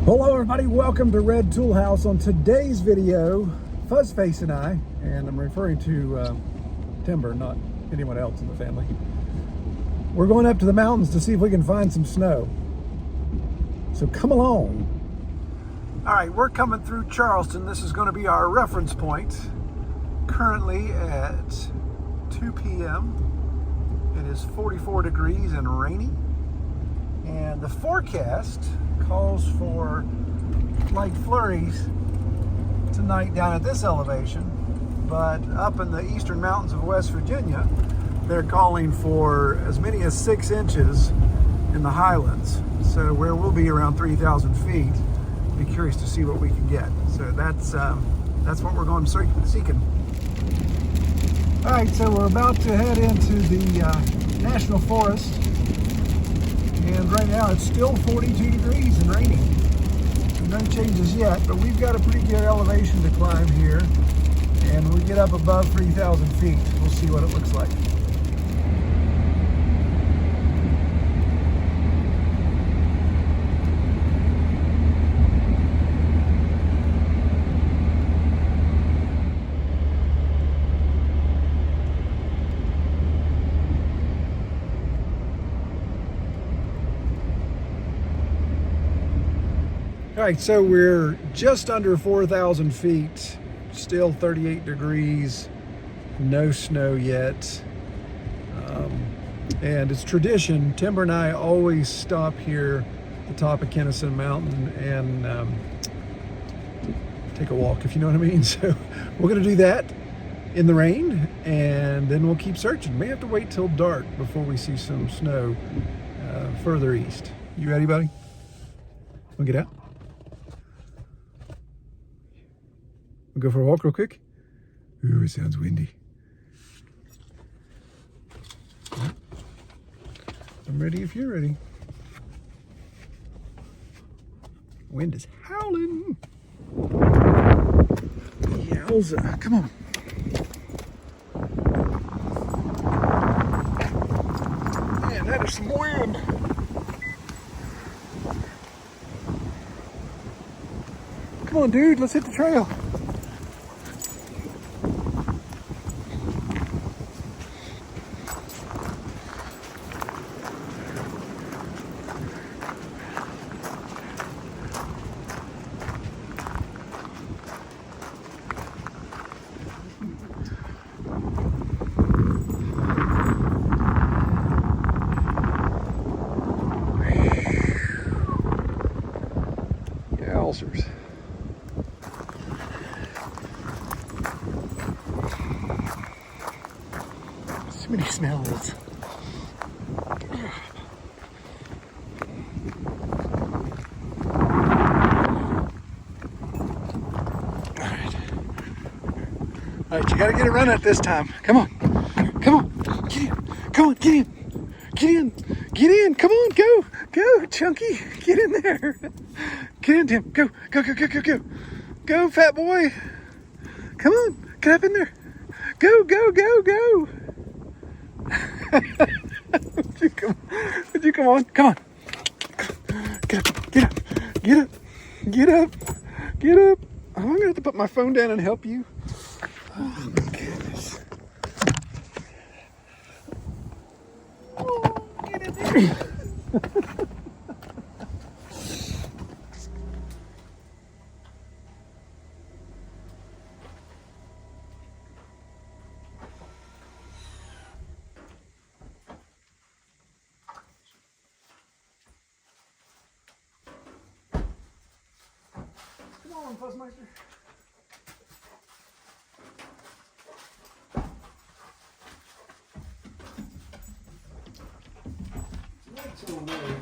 Hello everybody, welcome to Red Tool House. On today's video, Fuzzface and I, and I'm referring to Timber, not anyone else in the family, we're going up to the mountains to see if we can find some snow. So come along. All right, we're coming through Charleston. This is going to be our reference point. Currently at 2 p.m. It is 44 degrees and rainy. And the forecast calls for light flurries tonight down at this elevation, but up in the eastern mountains of West Virginia, they're calling for as many as 6 inches in the highlands. So where we'll be around 3,000 feet, be curious to see what we can get. So that's what we're going seeking. All right, so we're about to head into the National Forest. And right now it's still 42 degrees and raining. No changes yet, but we've got a pretty good elevation to climb here. And when we get up above 3,000 feet, we'll see what it looks like. All right, so we're just under 4,000 feet, still 38 degrees, no snow yet. And it's tradition, Timber and I always stop here at the top of Kennison Mountain and take a walk, if you know what I mean. So we're gonna do that in the rain, and then we'll keep searching. May have to wait till dark before we see some snow further east. You ready, buddy? Wanna get out? We'll go for a walk real quick. Ooh, it sounds windy. I'm ready if you're ready. Wind is howling. Yowza, come on. Man, that is some wind. Come on, dude, let's hit the trail. Ulcers. So many smells. All right, you gotta get a run at this time. Come on, get in. Come on, get in. Come on, go, Chunky, get in there. Get in, Tim. Go, fat boy. Come on, get up in there. Go. Would you come on? Come on. Get up. I'm gonna have to put my phone down and help you. Oh my goodness. Oh, get in there. Come on, Fuzzmeister. That's all right.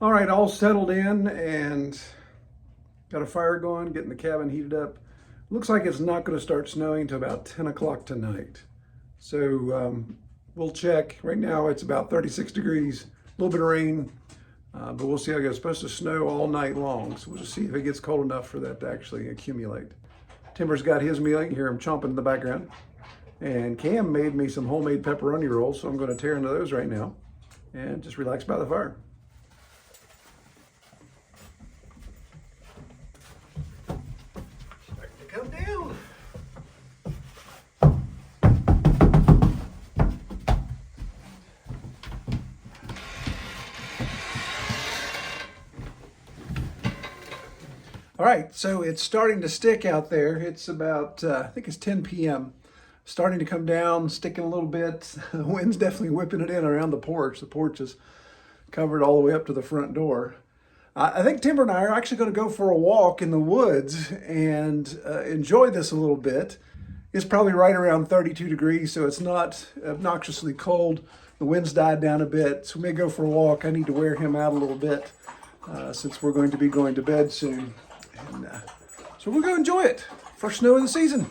All right, all settled in and got a fire going, getting the cabin heated up. Looks like it's not going to start snowing until about 10 o'clock tonight. So we'll check. Right now it's about 36 degrees, a little bit of rain, but we'll see how it goes. It's supposed to snow all night long, so we'll just see if it gets cold enough for that to actually accumulate. Timber's got his meal. You can hear him chomping in the background. And Cam made me some homemade pepperoni rolls, so I'm going to tear into those right now and just relax by the fire. Starting to come down. All right, so it's starting to stick out there. It's about, I think it's 10 p.m. Starting to come down, sticking a little bit. The wind's definitely whipping it in around the porch. The porch is covered all the way up to the front door. I think Timber and I are actually going to go for a walk in the woods and enjoy this a little bit. It's probably right around 32 degrees, so it's not obnoxiously cold. The wind's died down a bit, so we may go for a walk. I need to wear him out a little bit since we're going to be going to bed soon. And, so we're going to enjoy it. First snow of the season.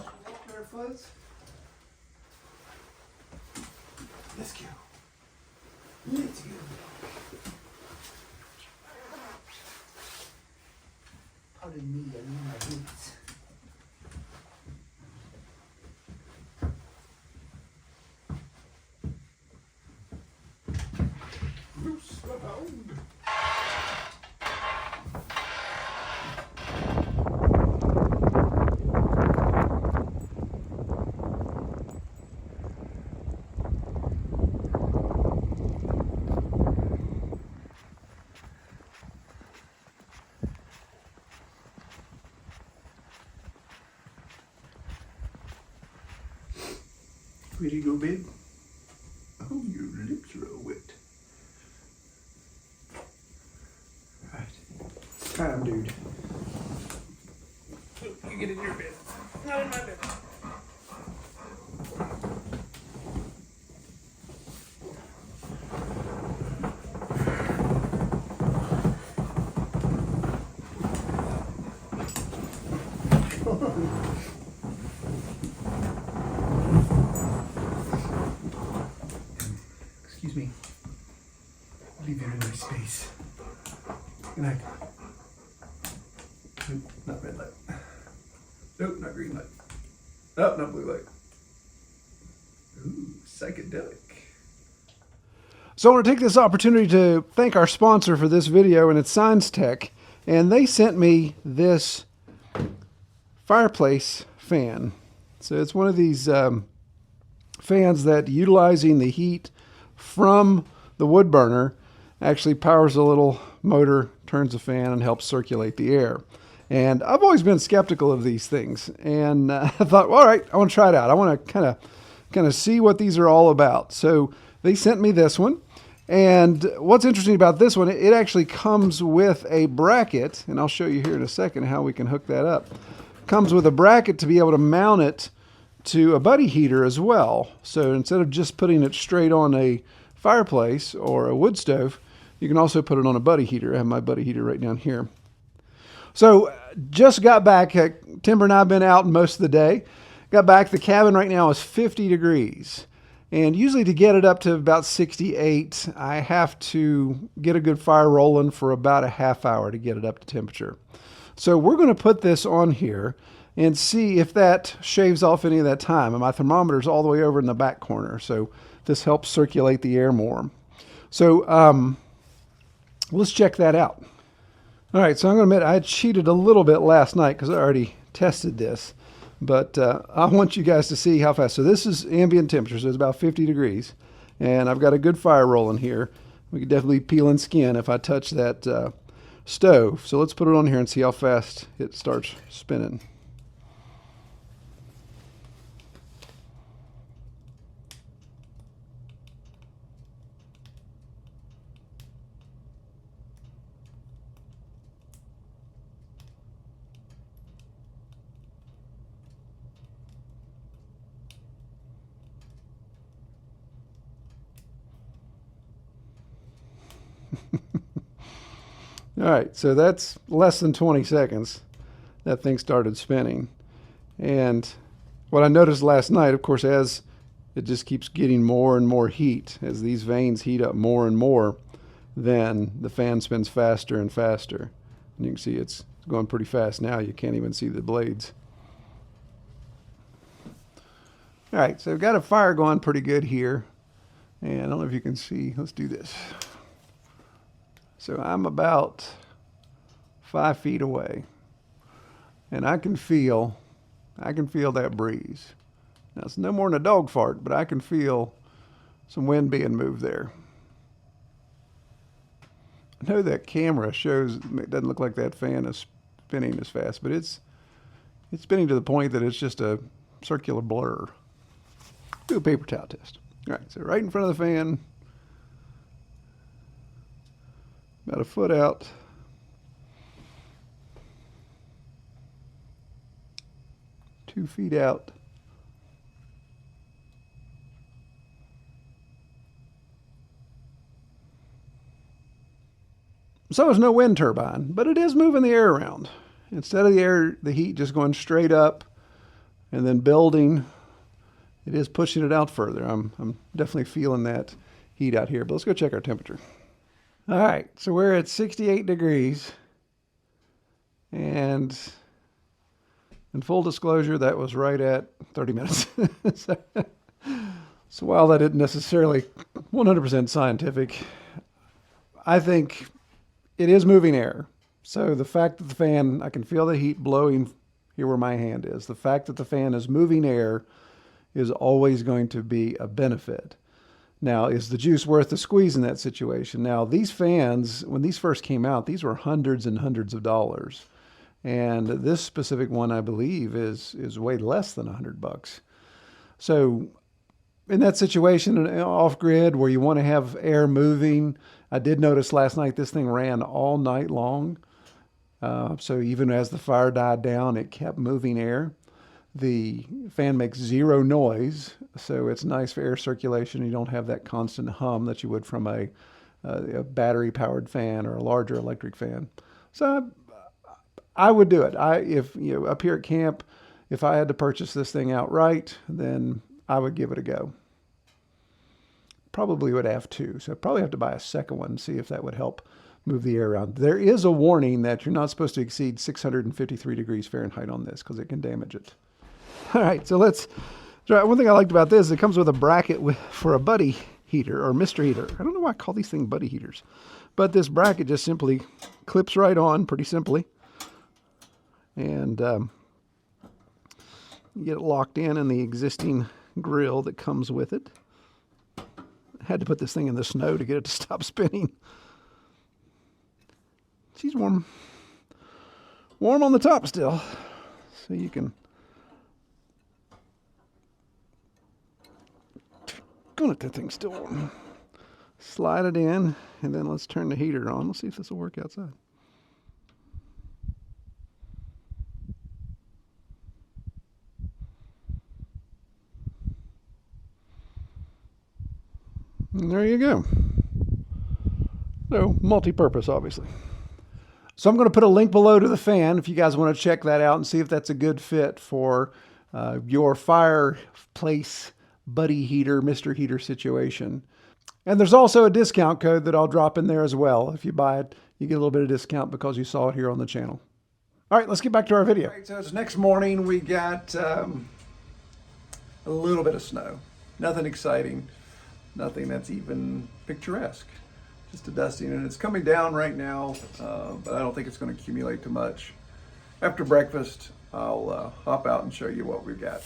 Let's go. Let's go. Pardon me, I need my boots. Loose the hound. Ready to go bed? Oh, your lips are all wet. All right. Time, dude. You get in your bed. Not in my bed. Excuse me. Leave you in my space. Good night. Nope, not red light. Nope, not green light. Oh, not blue light. Ooh, psychedelic. So I want to take this opportunity to thank our sponsor for this video, and it's ScienceTech. And they sent me this Fireplace Fan. So it's one of these fans that, utilizing the heat from the wood burner, actually powers a little motor, turns the fan, and helps circulate the air. And I've always been skeptical of these things, and I thought, well, all right, I want to try it out. I want to kind of see what these are all about. So they sent me this one, and what's interesting about this one, it actually comes with a bracket, and I'll show you here in a second how we can hook that up. Comes with a bracket to be able to mount it to a buddy heater as well. So instead of just putting it straight on a fireplace or a wood stove, you can also put it on a buddy heater. I have my buddy heater right down here. So just got back. Timber and I have been out most of the day. Got back. The cabin right now is 50 degrees. And usually to get it up to about 68, I have to get a good fire rolling for about a half hour to get it up to temperature. So we're going to put this on here and see if that shaves off any of that time. And my thermometer is all the way over in the back corner, so this helps circulate the air more. So let's check that out. All right, so I'm going to admit I cheated a little bit last night because I already tested this, but I want you guys to see how fast. So this is ambient temperature, so it's about 50 degrees, and I've got a good fire rolling here. We could definitely peel and skin if I touch that stove. So let's put it on here and see how fast it starts spinning. All right, so that's less than 20 seconds. That thing started spinning. And what I noticed last night, of course, as it just keeps getting more and more heat, as these vanes heat up more and more, then the fan spins faster and faster. And you can see it's going pretty fast now. You can't even see the blades. All right, so we've got a fire going pretty good here. And I don't know if you can see. Let's do this. So I'm about 5 feet away. And I can feel that breeze. Now, it's no more than a dog fart, but I can feel some wind being moved there. I know that camera shows it doesn't look like that fan is spinning as fast, but it's spinning to the point that it's just a circular blur. Do a paper towel test. All right, so right in front of the fan, about a foot out. Two feet out. So there's no wind turbine, but it is moving the air around. Instead of the heat just going straight up and then building, it is pushing it out further. I'm definitely feeling that heat out here, but let's go check our temperature. All right, so we're at 68 degrees. And in full disclosure, that was right at 30 minutes. So while that isn't necessarily 100% scientific, I think it is moving air. So the fact that the fan, I can feel the heat blowing here where my hand is. The fact that the fan is moving air is always going to be a benefit. Now, is the juice worth the squeeze in that situation? Now, these fans, when these first came out, these were hundreds and hundreds of dollars. And this specific one, I believe, is way less than $100. So in that situation, off grid where you want to have air moving, I did notice last night this thing ran all night long. So even as the fire died down, it kept moving air. The fan makes zero noise, so it's nice for air circulation. You don't have that constant hum that you would from a battery-powered fan or a larger electric fan. So I would do it. If up here at camp, if I had to purchase this thing outright, then I would give it a go. Probably would have two, so I'd probably have to buy a second one and see if that would help move the air around. There is a warning that you're not supposed to exceed 653 degrees Fahrenheit on this because it can damage it. All right, so let's try. One thing I liked about this, it comes with a bracket for a buddy heater or Mr. Heater. I don't know why I call these things buddy heaters, but this bracket just simply clips right on pretty simply. And you get it locked in the existing grill that comes with it. I had to put this thing in the snow to get it to stop spinning. She's warm on the top still, so you can let that thing still warm. Slide it in, and then let's turn the heater on. Let's see if this will work outside. And there you go. So, multi-purpose, obviously. So I'm going to put a link below to the fan if you guys want to check that out and see if that's a good fit for your fireplace buddy heater, Mr. Heater situation. And there's also a discount code that I'll drop in there as well. If you buy it, you get a little bit of discount because you saw it here on the channel. All right, let's get back to our video. All right, so it's next morning. We got a little bit of snow. Nothing exciting. Nothing that's even picturesque. Just a dusting, and it's coming down right now, but I don't think it's going to accumulate too much. After breakfast, I'll hop out and show you what we've got.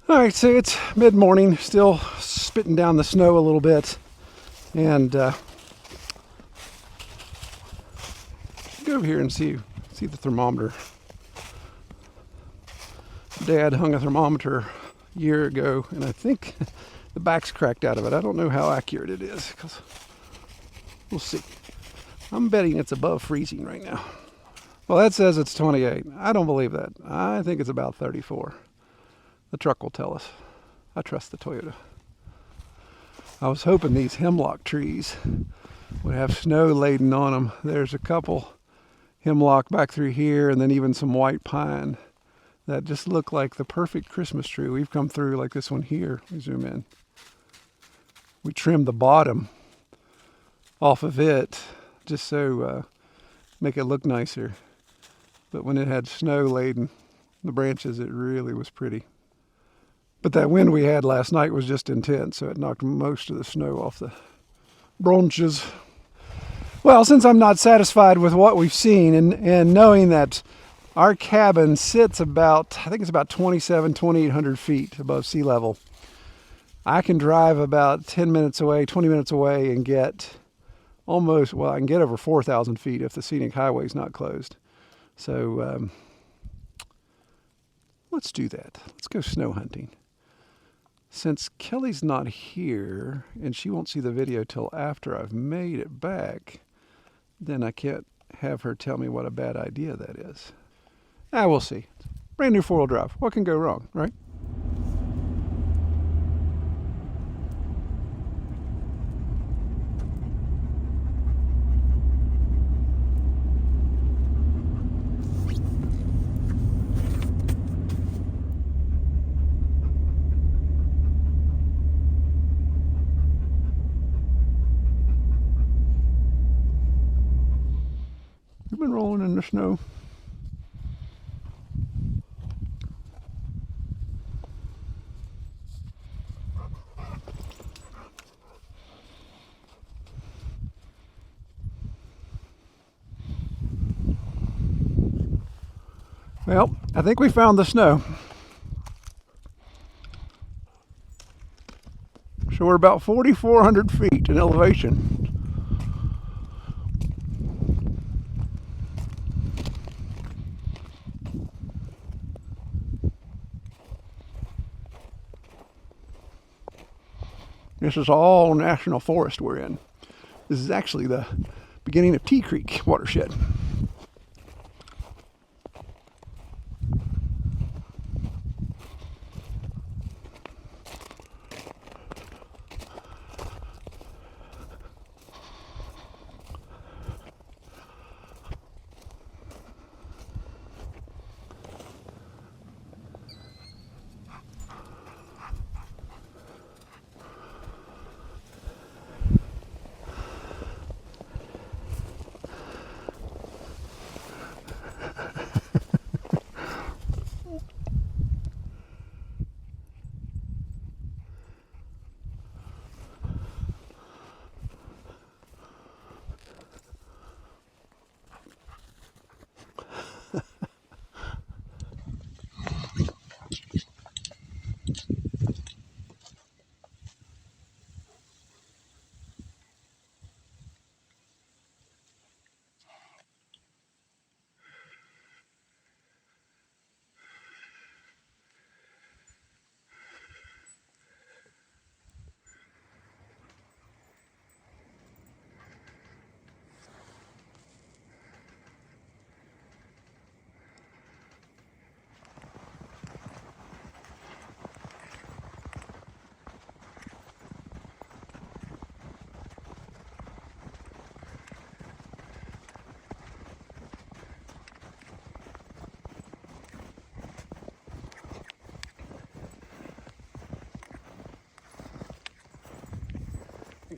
All right, so it's mid-morning, still spitting down the snow a little bit, and go over here and see the thermometer. Dad hung a thermometer a year ago, and I think the back's cracked out of it. I don't know how accurate it is, because we'll see. I'm betting it's above freezing right now. Well, that says it's 28. I don't believe that. I think it's about 34. The truck will tell us. I trust the Toyota. I was hoping these hemlock trees would have snow laden on them. There's a couple hemlock back through here, and then even some white pine that just look like the perfect Christmas tree. We've come through like this one here. We zoom in. We trimmed the bottom off of it just so make it look nicer. But when it had snow laden the branches, it really was pretty. But that wind we had last night was just intense, so it knocked most of the snow off the branches. Well, since I'm not satisfied with what we've seen, and knowing that our cabin sits about, I think it's about 2,800 feet above sea level, I can drive about 10 minutes away, 20 minutes away, and get almost, well, I can get over 4,000 feet if the scenic highway is not closed. So let's do that. Let's go snow hunting. Since Kelly's not here, and she won't see the video till after I've made it back, then I can't have her tell me what a bad idea that is. We'll see. Brand new four-wheel drive. What can go wrong, right? We've been rolling in the snow. Well, I think we found the snow. So we're about 4,400 feet in elevation. This is all national forest we're in. This is actually the beginning of Tea Creek watershed.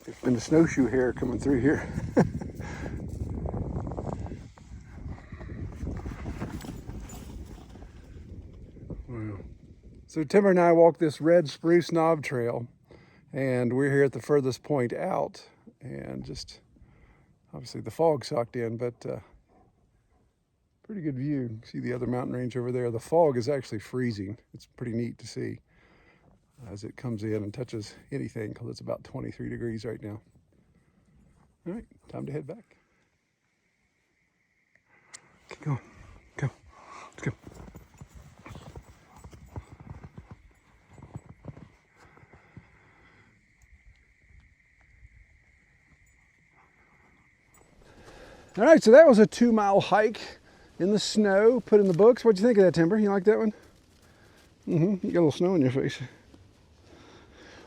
There's been a snowshoe hare coming through here. Wow. So Timber and I walked this red spruce knob trail, and we're here at the furthest point out, and just obviously the fog sucked in, but pretty good view. See the other mountain range over there. The fog is actually freezing. It's pretty neat to see as it comes in and touches anything, because it's about 23 degrees right now. All right, time to head back. Keep going. Go. Let's go. All right, so that was a 2-mile hike in the snow, put in the books. What'd you think of that, Timber? You like that one? You got a little snow in your face.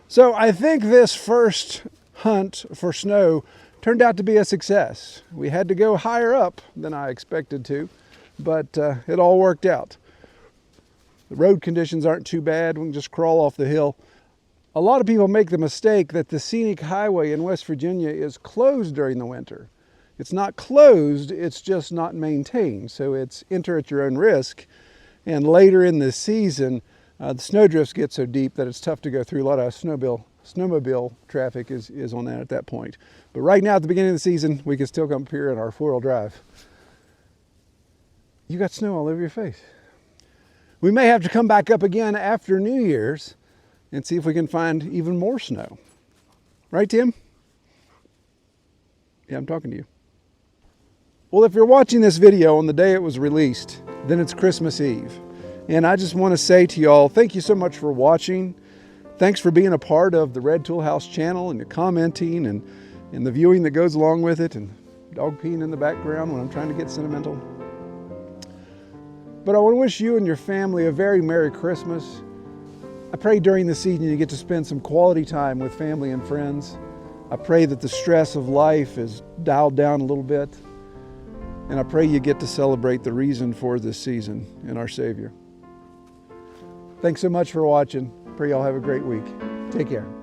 So I think this first hunt for snow turned out to be a success. We had to go higher up than I expected to, but it all worked out. The road conditions aren't too bad. We can just crawl off the hill. A lot of people make the mistake that the scenic highway in West Virginia is closed during the winter. It's not closed, it's just not maintained. So it's enter at your own risk. And later in the season, the snowdrifts get so deep that it's tough to go through. A lot of snowmobile traffic is on that at that point. But right now at the beginning of the season, we can still come up here in our 4-wheel drive. You got snow all over your face. We may have to come back up again after New Year's and see if we can find even more snow. Right, Tim? Yeah, I'm talking to you. Well, if you're watching this video on the day it was released, then it's Christmas Eve. And I just want to say to y'all, thank you so much for watching. Thanks for being a part of the Red Tool House channel and the commenting and the viewing that goes along with it, and dog peeing in the background when I'm trying to get sentimental. But I want to wish you and your family a very Merry Christmas. I pray during the season you get to spend some quality time with family and friends. I pray that the stress of life is dialed down a little bit. And I pray you get to celebrate the reason for this season in our Savior. Thanks so much for watching. Pray y'all have a great week. Take care.